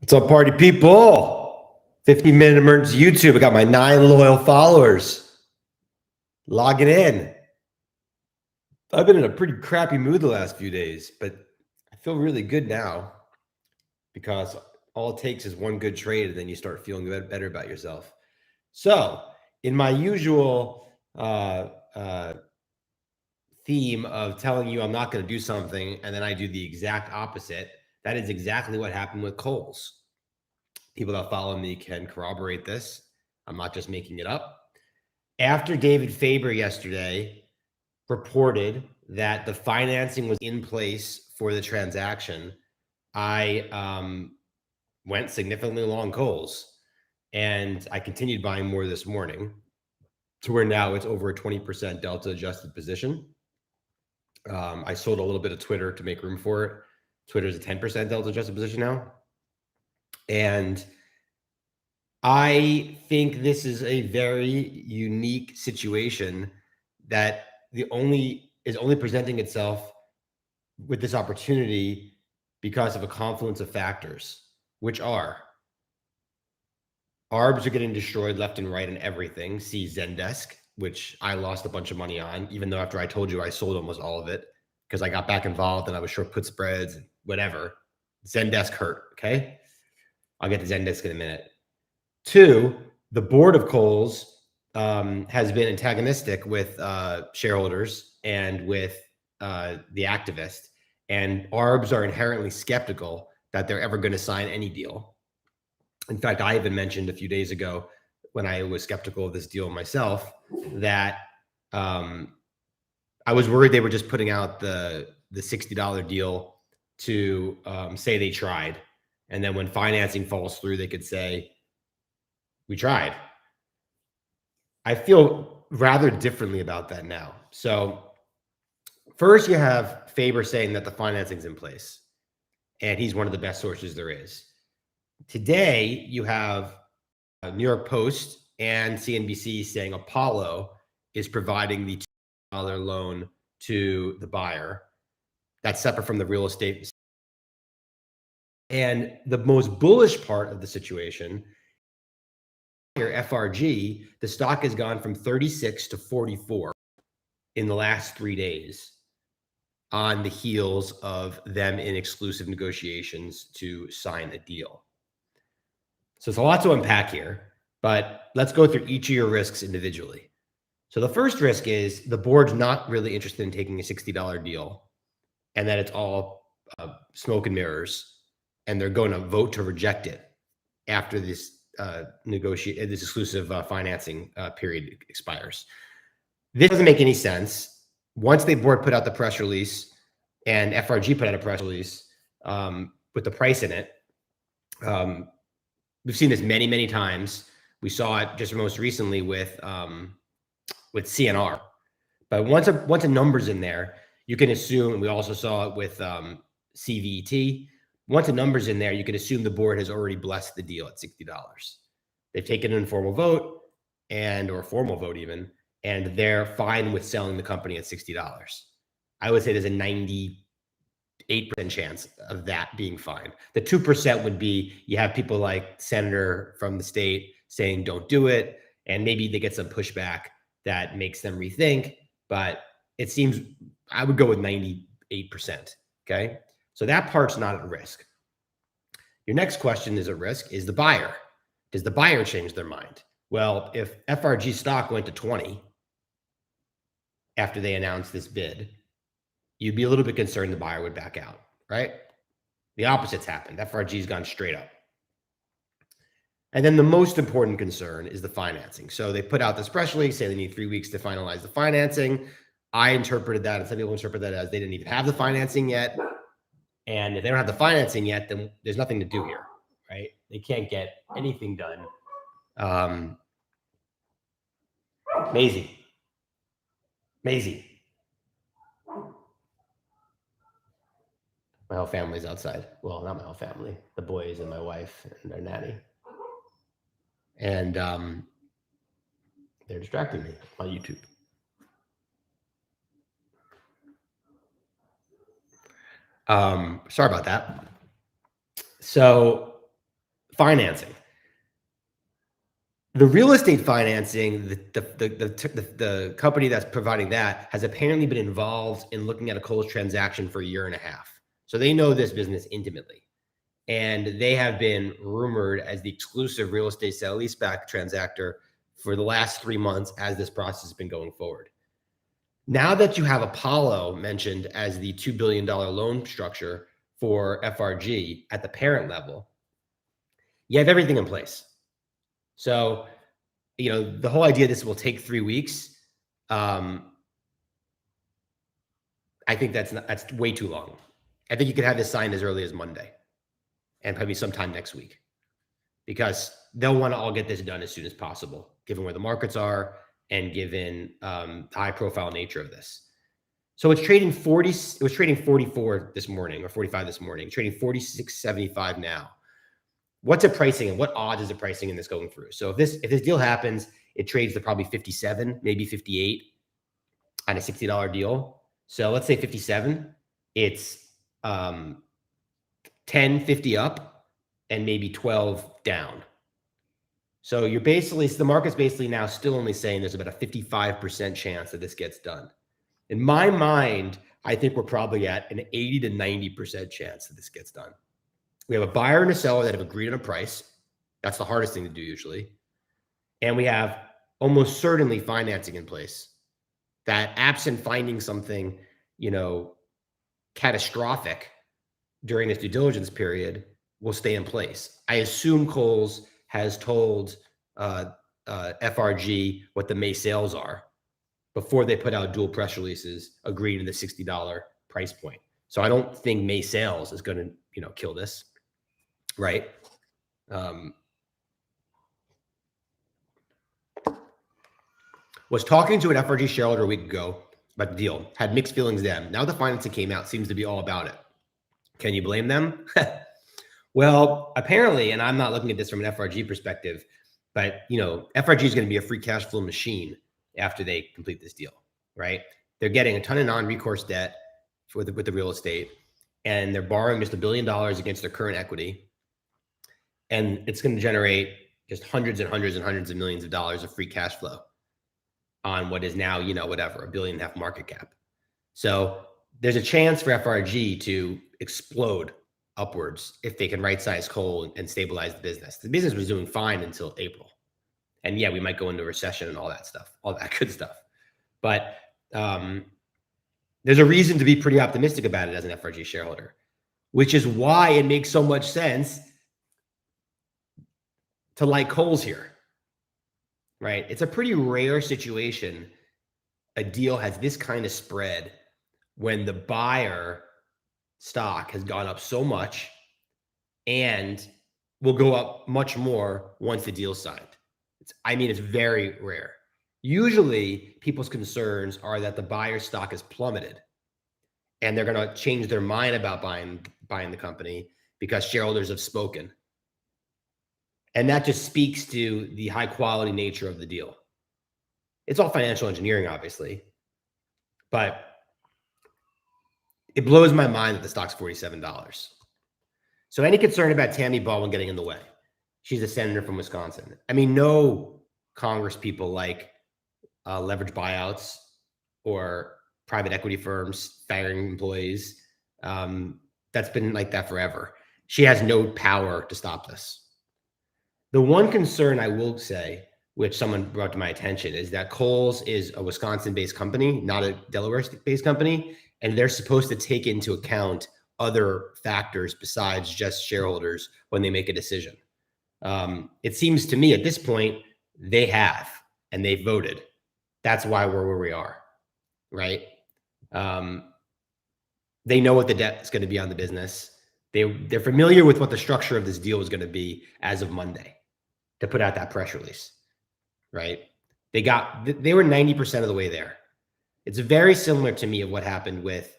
What's up, party people? 15-minute emergency YouTube. I got my 9 loyal followers logging in. I've been in a pretty crappy mood the last few days, but I feel really good now because all it takes is one good trade and then you start feeling better about yourself. So in my usual theme of telling you I'm not going to do something and then I do the exact opposite, that is exactly what happened with Kohl's. People that follow me can corroborate this. I'm not just making it up. After David Faber yesterday reported that the financing was in place for the transaction, I went significantly long Kohl's, and I continued buying more this morning to where now it's over a 20% delta adjusted position. I sold a little bit of Twitter to make room for it. Twitter's a 10% delta adjusted position now. And I think this is a very unique situation that is only presenting itself with this opportunity because of a confluence of factors, which are ARBs are getting destroyed left and right in everything. See Zendesk, which I lost a bunch of money on, even though after I told you I sold almost all of it because I got back involved and I was short put spreads and whatever. Zendesk hurt, okay? I'll get to Zendesk in a minute. 2, the board of Kohl's has been antagonistic with shareholders and with the activist, and ARBs are inherently skeptical that they're ever going to sign any deal. In fact, I even mentioned a few days ago when I was skeptical of this deal myself that I was worried they were just putting out the $60 deal to say they tried. And then when financing falls through, they could say, we tried. I feel rather differently about that now. So first you have Faber saying that the financing's in place and he's one of the best sources there is. Today you have New York Post and CNBC saying Apollo is providing the $2 loan to the buyer. That's separate from the real estate. And the most bullish part of the situation here, FRG, the stock has gone from 36 to 44 in the last 3 days on the heels of them in exclusive negotiations to sign a deal. So it's a lot to unpack here, but let's go through each of your risks individually. So the first risk is the board's not really interested in taking a $60 deal and that it's all smoke and mirrors, and they're going to vote to reject it after this this exclusive financing period expires. This doesn't make any sense. Once the board put out the press release and FRG put out a press release with the price in it, we've seen this many, many times. We saw it just most recently with CNR. But once a number's in there, you can assume, and we also saw it with CVET. Once a number's in there, you can assume the board has already blessed the deal at $60. They've taken an informal vote or a formal vote even, and they're fine with selling the company at $60. I would say there's a 98% chance of that being fine. The 2% would be you have people like Senator from the state saying don't do it, and maybe they get some pushback that makes them rethink, but it seems I would go with 98%, okay? So that part's not at risk. Your next question is at risk is the buyer. Does the buyer change their mind? Well, if FRG stock went to 20 after they announced this bid, you'd be a little bit concerned the buyer would back out, right? The opposite's happened. FRG's gone straight up. And then the most important concern is the financing. So they put out this press release saying they need 3 weeks to finalize the financing. I interpreted that, and some people interpret that as they didn't even have the financing yet. And if they don't have the financing yet, then there's nothing to do here, right? They can't get anything done. Maisie. My whole family's outside. Well, not my whole family. The boys and my wife and their nanny. And they're distracting me on YouTube. Sorry about that. So Financing. The real estate financing, the company that's providing that has apparently been involved in looking at a Kohl's transaction for a year and a half. So they know this business intimately. And they have been rumored as the exclusive real estate sale-leaseback transactor for the last 3 months as this process has been going forward. Now that you have Apollo mentioned as the $2 billion loan structure for FRG at the parent level, you have everything in place. So, the whole idea this will take 3 weeks, I think that's way too long. I think you could have this signed as early as Monday and probably sometime next week, because they'll want to all get this done as soon as possible, given where the markets are and given the high profile nature of this. So it's trading 40, it was trading 44 this morning or 45 this morning, trading 46.75 now. What's it pricing and what odds is it pricing in this going through? So if this deal happens, it trades to probably 57, maybe 58 on a $60 deal. So let's say 57, it's 10.50 up and maybe 12 down. So the market's basically now still only saying there's about a 55% chance that this gets done. In my mind, I think we're probably at an 80 to 90% chance that this gets done. We have a buyer and a seller that have agreed on a price. That's the hardest thing to do usually. And we have almost certainly financing in place that, absent finding something, catastrophic during this due diligence period, will stay in place. I assume Kohl's has told FRG what the May sales are before they put out dual press releases agreeing to the $60 price point. So I don't think May sales is going to, kill this, right? Was talking to an FRG shareholder a week ago about the deal, had mixed feelings then. Now the financing came out, seems to be all about it. Can you blame them? Well, apparently, and I'm not looking at this from an FRG perspective, but FRG is going to be a free cash flow machine after they complete this deal, right? They're getting a ton of non-recourse debt with the real estate, and they're borrowing just $1 billion against their current equity, and it's going to generate just hundreds and hundreds and hundreds of millions of dollars of free cash flow on what is now, whatever, $1.5 billion market cap. So there's a chance for FRG to explode upwards if they can right-size Kohl and stabilize the business. The business was doing fine until April. And yeah, we might go into a recession and all that stuff, all that good stuff. But there's a reason to be pretty optimistic about it as an FRG shareholder, which is why it makes so much sense to like Kohl's here, right? It's a pretty rare situation. A deal has this kind of spread when the buyer stock has gone up so much and will go up much more once the deal's signed. It's very rare. Usually people's concerns are that the buyer stock has plummeted and they're going to change their mind about buying the company because shareholders have spoken. And that just speaks to the high quality nature of the deal. It's all financial engineering, obviously, but it blows my mind that the stock's $47. So any concern about Tammy Baldwin getting in the way? She's a senator from Wisconsin. No Congress people like leverage buyouts or private equity firms firing employees. That's been like that forever. She has no power to stop this. The one concern I will say, which someone brought to my attention, is that Kohl's is a Wisconsin-based company, not a Delaware-based company, and they're supposed to take into account other factors besides just shareholders when they make a decision. It seems to me at this point, they have, and they voted. That's why we're where we are, right? They know what the debt is going to be on the business. They're familiar with what the structure of this deal is going to be as of Monday to put out that press release, right? They were 90% of the way there. It's very similar to me of what happened with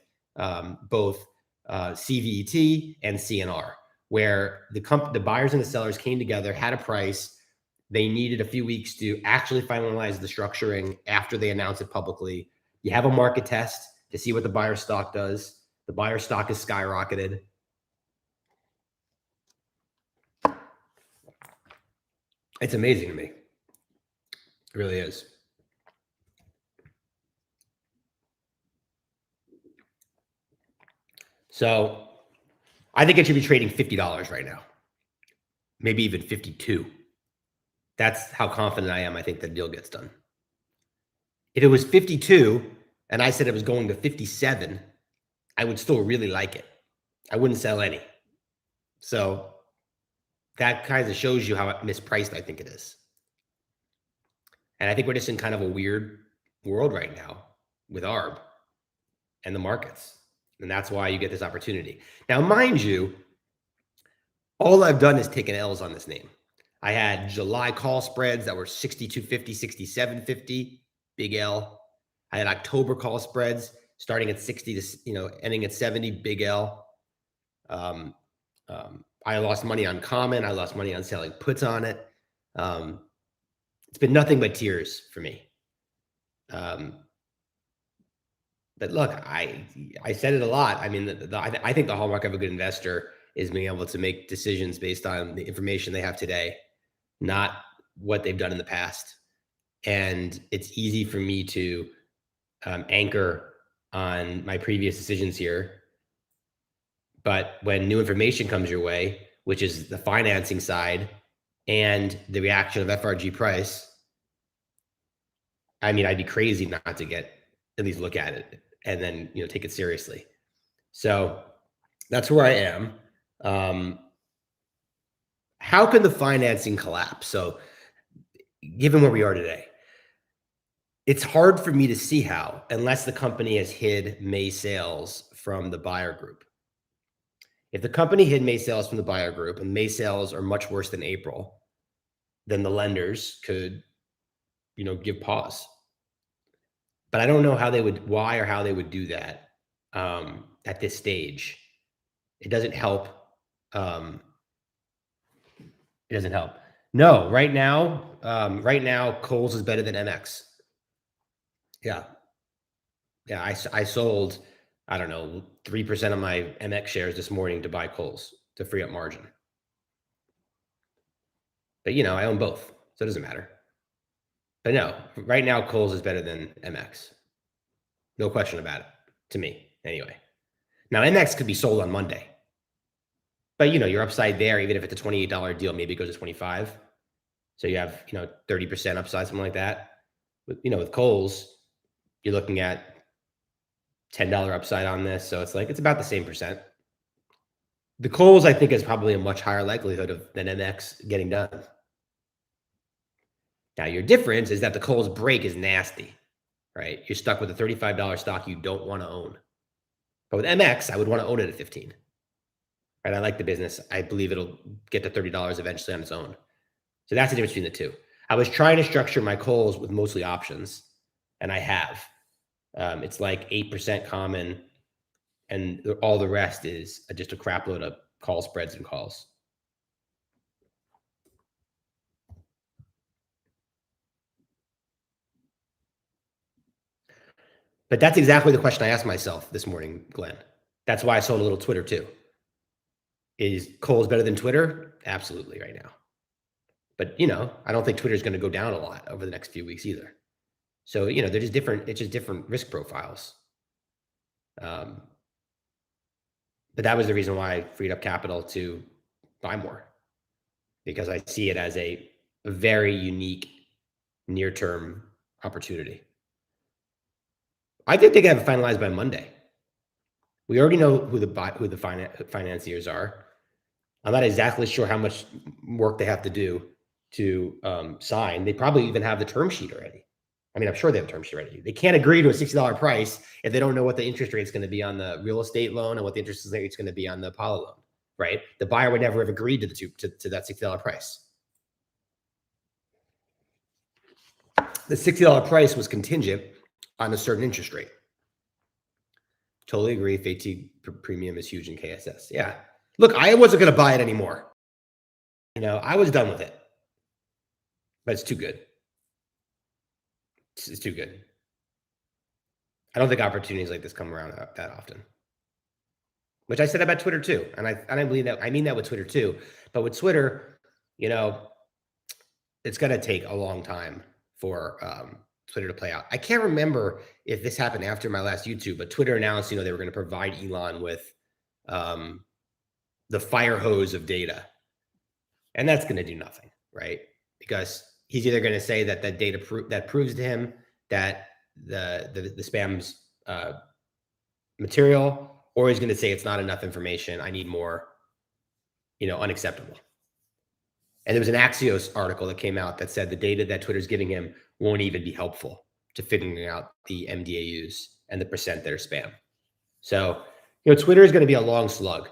both CVET and CNR, where the buyers and the sellers came together, had a price. They needed a few weeks to actually finalize the structuring after they announced it publicly. You have a market test to see what the buyer stock does. The buyer stock is skyrocketed. It's amazing to me. It really is. So I think it should be trading $50 right now, maybe even 52. That's how confident I am. I think the deal gets done. If it was 52 and I said it was going to 57, I would still really like it. I wouldn't sell any. So that kind of shows you how mispriced I think it is. And I think we're just in kind of a weird world right now with ARB and the markets. And that's why you get this opportunity. Now, mind you, all I've done is taken L's on this name. I had July call spreads that were 62.50, 67.50, big L. I had October call spreads starting at 60 to ending at 70, big L. I lost money on common. I lost money on selling puts on it. It's been nothing but tears for me. But look, I said it a lot. I mean, I think the hallmark of a good investor is being able to make decisions based on the information they have today, not what they've done in the past. And it's easy for me to anchor on my previous decisions here. But when new information comes your way, which is the financing side and the reaction of FRG price, I mean, I'd be crazy not to at least look at it and then, take it seriously. So that's where I am. How can the financing collapse? So given where we are today, it's hard for me to see how, unless the company has hid May sales from the buyer group. If the company hid May sales from the buyer group and May sales are much worse than April, then the lenders could, give pause. But I don't know why or how they would do that at this stage. It doesn't help. It doesn't help. No, right now, Kohl's is better than MX. Yeah. Yeah, I sold, I don't know, 3% of my MX shares this morning to buy Kohl's to free up margin. But, I own both, so it doesn't matter. But no, right now, Kohl's is better than MX. No question about it, to me, anyway. Now, MX could be sold on Monday. But, you're upside there, even if it's a $28 deal, maybe it goes to 25. So you have, 30% upside, something like that. With Kohl's, you're looking at $10 upside on this. So it's about the same percent. The Kohl's, I think, is probably a much higher likelihood than MX getting done. Now, your difference is that the Kohl's break is nasty, right? You're stuck with a $35 stock you don't want to own. But with MX, I would want to own it at 15. Right? I like the business. I believe it'll get to $30 eventually on its own. So that's the difference between the two. I was trying to structure my Kohl's with mostly options, and I have. It's like 8% common, and all the rest is just a crap load of call spreads and calls. But that's exactly the question I asked myself this morning, Glenn. That's why I sold a little Twitter too. Is Kohl's better than Twitter? Absolutely right now. But, I don't think Twitter is going to go down a lot over the next few weeks either. So, they're just different. It's just different risk profiles. But that was the reason why I freed up capital to buy more, because I see it as a very unique near-term opportunity. I think they can have it finalized by Monday. We already know who the financiers are. I'm not exactly sure how much work they have to do to sign. They probably even have the term sheet already. I mean, I'm sure they have a term sheet already. They can't agree to a $60 price if they don't know what the interest rate is going to be on the real estate loan and what the interest rate is going to be on the Apollo loan, right? The buyer would never have agreed to that $60 price. The $60 price was contingent on a certain interest rate. Totally agree. FAT premium is huge in KSS. Yeah. Look, I wasn't going to buy it anymore. I was done with it. But it's too good. It's too good. I don't think opportunities like this come around that often. Which I said about Twitter too. And I believe that. I mean that with Twitter too. But with Twitter, it's going to take a long time for Twitter to play out. I can't remember if this happened after my last YouTube, but Twitter announced, they were going to provide Elon with the fire hose of data, and that's going to do nothing, right? Because he's either going to say that that data that proves to him that the spam's material, or he's going to say it's not enough information. I need more, unacceptable. And there was an Axios article that came out that said the data that Twitter's giving him won't even be helpful to figuring out the MDAUs and the percent that are spam. So, Twitter is going to be a long slug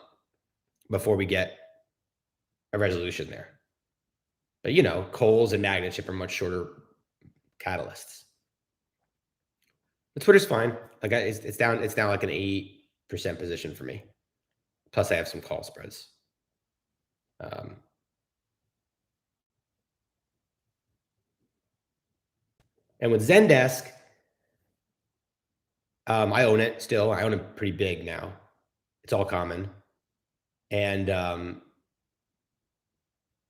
before we get a resolution there. But, Kohls and Magnachip are much shorter catalysts. But Twitter's fine. Like it's down like an 8% position for me. Plus I have some call spreads. And with Zendesk, I own it still. I own it pretty big now. It's all common. And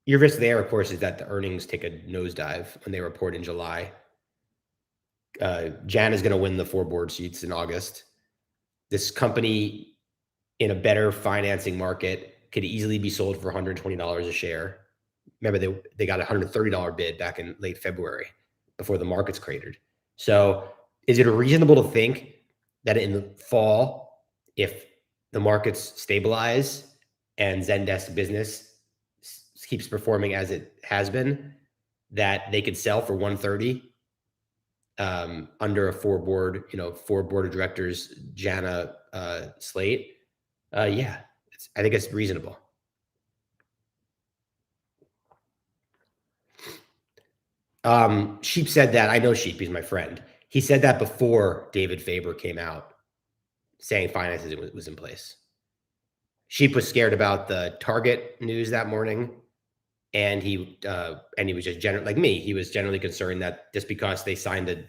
your risk there, of course, is that the earnings take a nosedive when they report in July. Jan is going to win the 4 board seats in August. This company in a better financing market could easily be sold for $120 a share. Remember, they got a $130 bid back in late February before the markets cratered. So is it reasonable to think that in the fall, if the markets stabilize and Zendesk business keeps performing as it has been, that they could sell for 130 under a 4 board of directors Jana slate? Yeah, I think it's reasonable. Sheep said that. I know Sheep, he's my friend. He said that before David Faber came out saying finances was in place. Sheep was scared about the Target news that morning, and he was just like me. He was generally concerned that just because they signed the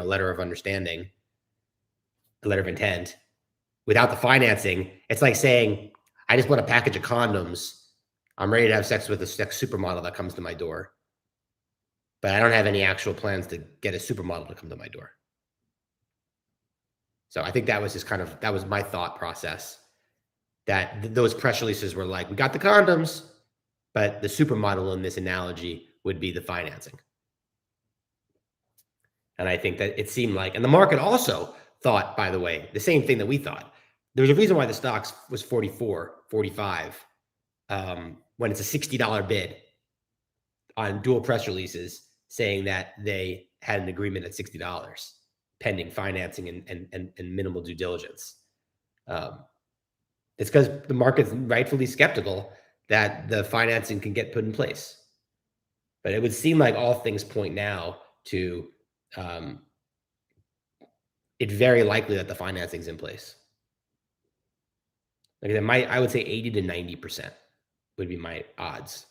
letter of understanding, the letter of intent, without the financing, it's like saying, I just want a package of condoms. I'm ready to have sex with a sex supermodel that comes to my door, but I don't have any actual plans to get a supermodel to come to my door. So I think that was that was my thought process, that those press releases were like, we got the condoms, but the supermodel in this analogy would be the financing. And I think that it seemed like, and the market also thought, by the way, the same thing that we thought. There was a reason why the stocks was 44, 45, when it's a $60 bid on dual press releases saying that they had an agreement at $60 pending financing and minimal due diligence. It's because the market's rightfully skeptical that the financing can get put in place. But it would seem like all things point now to it's very likely that the financing's in place. Like I would say 80 to 90% would be my odds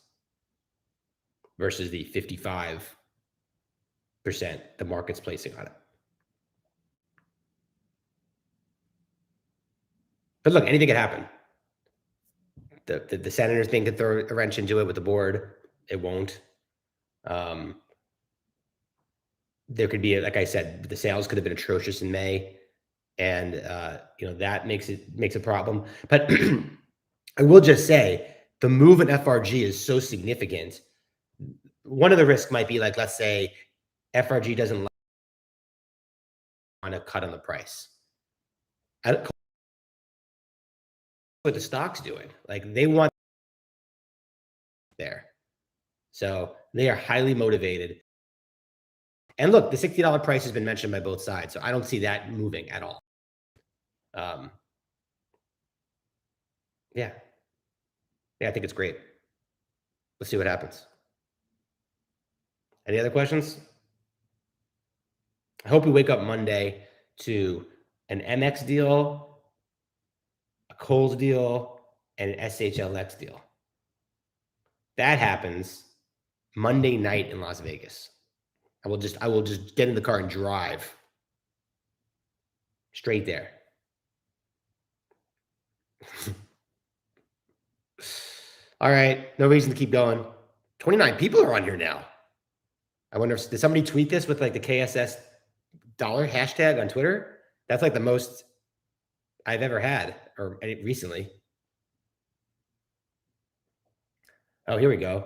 versus the 55% the market's placing on it. But look, anything could happen. The Senators thing could throw a wrench into it with the board. It won't. There could be, like I said, the sales could have been atrocious in May, and that makes a problem. But I will just say the move in FRG is so significant. One of the risks might be, like, let's say FRG doesn't want to cut on the price. What the stock's doing, like they want there, so they are highly motivated. And look, the $60 price has been mentioned by both sides, so I don't see that moving at all. Yeah, I think it's great. Let's see what happens. Any other questions? I hope we wake up Monday to an MX deal, a Kohl's deal, and an SHLX deal. That happens Monday night in Las Vegas. I will just get in the car and drive straight there. All right, no reason to keep going. 29 people are on here now. I wonder if did somebody tweet this with like the KSS dollar hashtag on Twitter? That's like the most I've ever had or recently. Oh, here we go.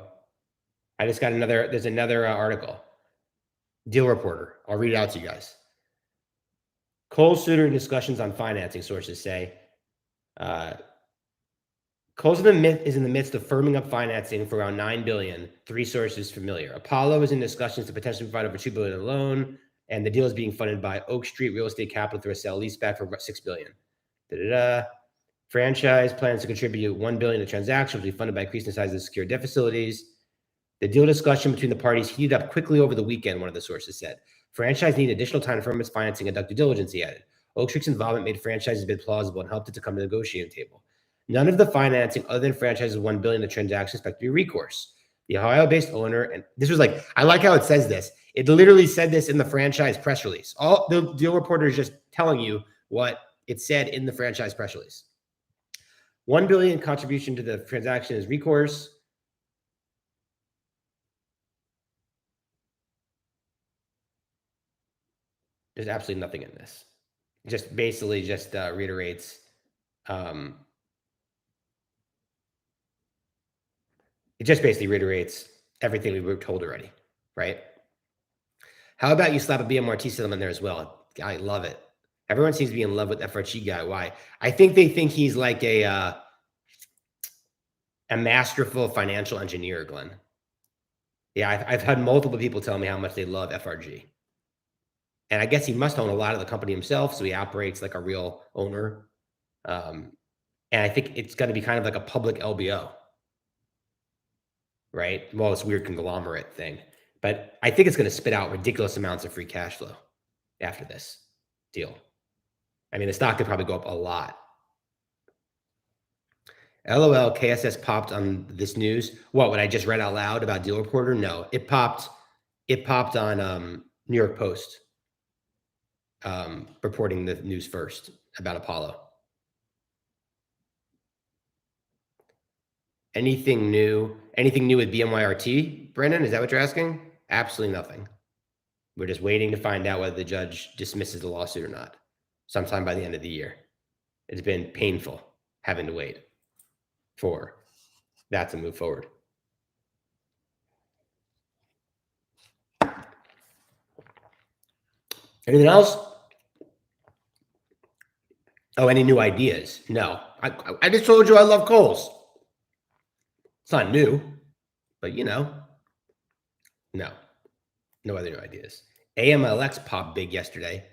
I just got another. There's another article. Deal Reporter. I'll read it out to you guys. Kohl suitor discussions on financing, sources say. Kohl's is in the midst of firming up financing for around $9 billion. Three sources familiar. Apollo is in discussions to potentially provide over $2 billion in loan, and the deal is being funded by Oak Street Real Estate Capital through a sale leaseback for about $6 billion. Franchise plans to contribute $1 billion to transactions, will be funded by increasing the size of the secured debt facilities. The deal discussion between the parties heated up quickly over the weekend, one of the sources said. Franchise needed additional time to firm its financing and conduct due diligence, he added. Oak Street's involvement made franchise's bid plausible and helped it to come to the negotiating table. None of the financing other than franchise's $1 billion in the transaction expected to be recourse. The Ohio-based owner, and this was like, I like how it says this. It literally said this in the franchise press release. All the Deal Reporter is just telling you what it said in the franchise press release. $1 billion contribution to the transaction is recourse. There's absolutely nothing in this. Just basically just reiterates it just basically reiterates everything we were told already, right? How about you slap a BMRT settlement there as well? I love it. Everyone seems to be in love with FRG guy. Why? I think they think he's like a masterful financial engineer, Glenn. Yeah, I've had multiple people tell me how much they love FRG. And I guess he must own a lot of the company himself, so he operates like a real owner. And I think it's going to be kind of like a public LBO, right? Well, this weird conglomerate thing. But I think it's going to spit out ridiculous amounts of free cash flow after this deal. I mean, the stock could probably go up a lot. LOL, KSS popped on this news. What I just read out loud about Deal Reporter? No, it popped on New York Post. Reporting the news first about Apollo. Anything new? Anything new with BMYRT, Brendan? Is that what you're asking? Absolutely nothing. We're just waiting to find out whether the judge dismisses the lawsuit or not sometime by the end of the year. It's been painful having to wait for that to move forward. Anything else? Oh, any new ideas? No. I just told you I love Kohl's. It's not new, but you know, no other new ideas. AMLX popped big yesterday.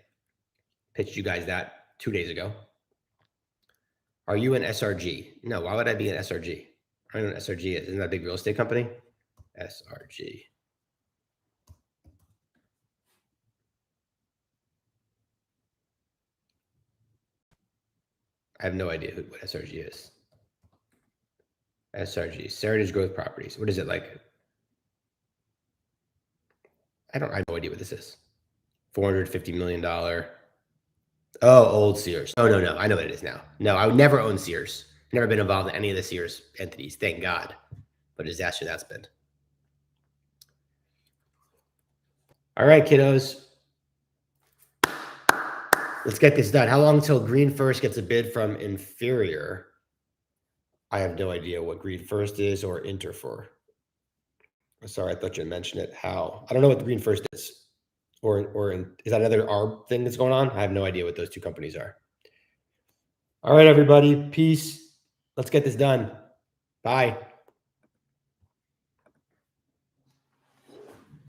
Pitched you guys that 2 days ago. Are you an SRG? No, why would I be an SRG? I don't know what SRG is. Isn't that a big real estate company? SRG. I have no idea what SRG is. SRG, Seritage Growth Properties. What is it like? I have no idea what this is. $450 million. Oh, old Sears. Oh, no. I know what it is now. No, I would never own Sears. Never been involved in any of the Sears entities. Thank God. What a disaster that's been. All right, kiddos. Let's get this done. How long until Green First gets a bid from Inferior? I have no idea what Green First is or Interfor. Sorry, I thought you mentioned it. How? I don't know what the Green First is. Or is that another ARB thing that's going on? I have no idea what those two companies are. All right, everybody. Peace. Let's get this done. Bye.